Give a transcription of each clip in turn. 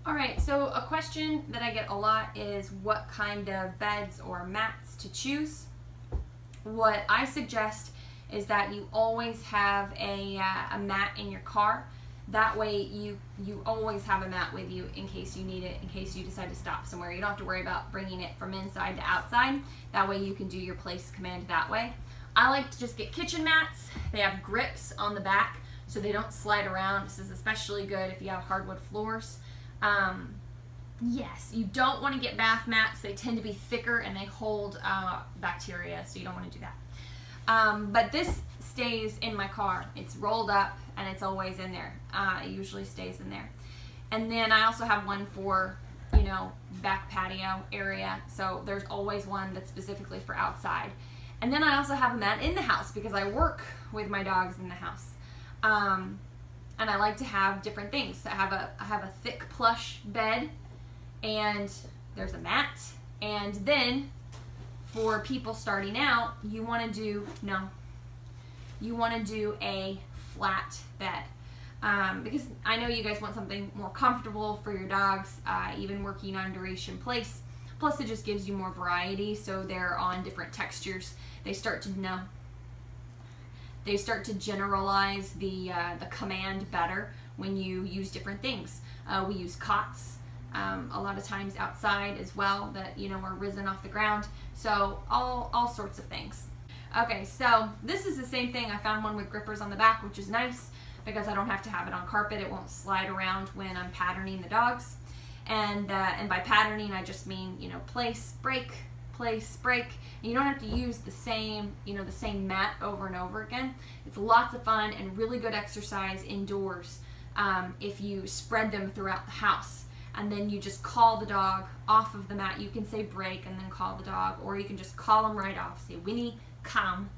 Alright, so a question that I get a lot is what kind of beds or mats to choose. What I suggest is that you always have a mat in your car. That way you always have a mat with you in case you need it, in case you decide to stop somewhere. You don't have to worry about bringing it from inside to outside. That way you can do your place command that way. I like to just get kitchen mats. They have grips on the back so they don't slide around. This is especially good if you have hardwood floors. Yes, you don't want to get bath mats. They tend to be thicker and they hold bacteria, so you don't want to do that. But this stays in my car. It's rolled up and it's always in there. It usually stays in there. And then I also have one for, you know, back patio area. So there's always one that's specifically for outside. And then I also have a mat in the house because I work with my dogs in the house. And I like to have different things. I have a thick plush bed, and there's a mat. And then for people starting out, you want to do a flat bed. Because I know you guys want something more comfortable for your dogs, even working on duration place. Plus it just gives you more variety, so they're on different textures. They start to generalize the command better when you use different things. We use cots a lot of times outside as well that, you know, are risen off the ground. So all sorts of things. Okay, so this is the same thing. I found one with grippers on the back, which is nice because I don't have to have it on carpet. It won't slide around when I'm patterning the dogs. And by patterning, I just mean, you know, place, break, place, break. And you don't have to use the same, you know, the same mat over and over again. It's lots of fun and really good exercise indoors if you spread them throughout the house. And then you just call the dog off of the mat. You can say break and then call the dog, or you can just call them right off. Say, Winnie, come,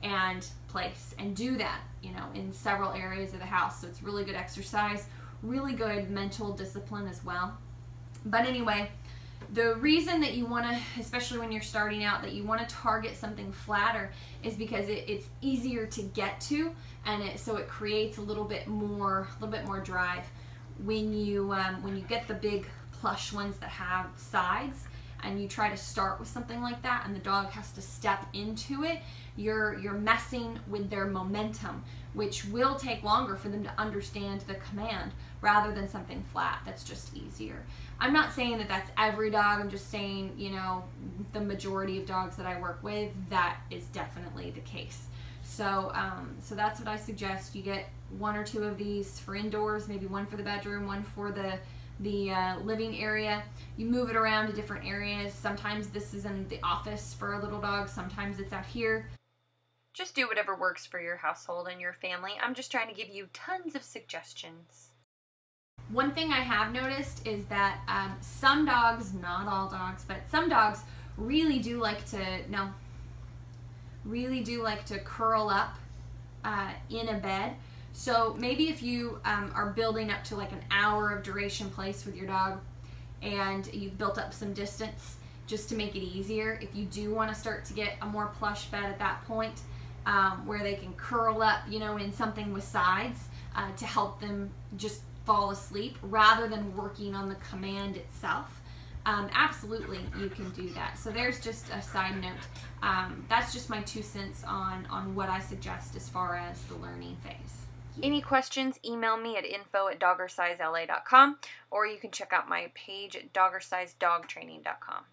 and place. And do that, you know, in several areas of the house. So it's really good exercise, really good mental discipline as well. But anyway, the reason that you want to, especially when you're starting out, that you want to target something flatter is because it's easier to get to, and so it creates a little bit more drive. When you get the big plush ones that have sides, and you try to start with something like that, and the dog has to step into it, you're messing with their momentum, which will take longer for them to understand the command rather than something flat that's just easier. I'm not saying that that's every dog. I'm just saying, you know, the majority of dogs that I work with, that is definitely the case. So, so that's what I suggest. You get one or two of these for indoors, maybe one for the bedroom, one for the living area. You move it around to different areas. Sometimes this is in the office for a little dog. Sometimes it's out here. Just do whatever works for your household and your family. I'm just trying to give you tons of suggestions. One thing I have noticed is that some dogs, not all dogs, but some dogs really do like to, curl up in a bed. So maybe if you are building up to like an hour of duration place with your dog and you've built up some distance, just to make it easier, if you do want to start to get a more plush bed at that point, where they can curl up, you know, in something with sides to help them just fall asleep rather than working on the command itself. Absolutely, you can do that. So there's just a side note. That's just my 2 cents on what I suggest as far as the learning phase. Any questions, email me at info@doggersizela.com, or you can check out my page at doggersizedogtraining.com.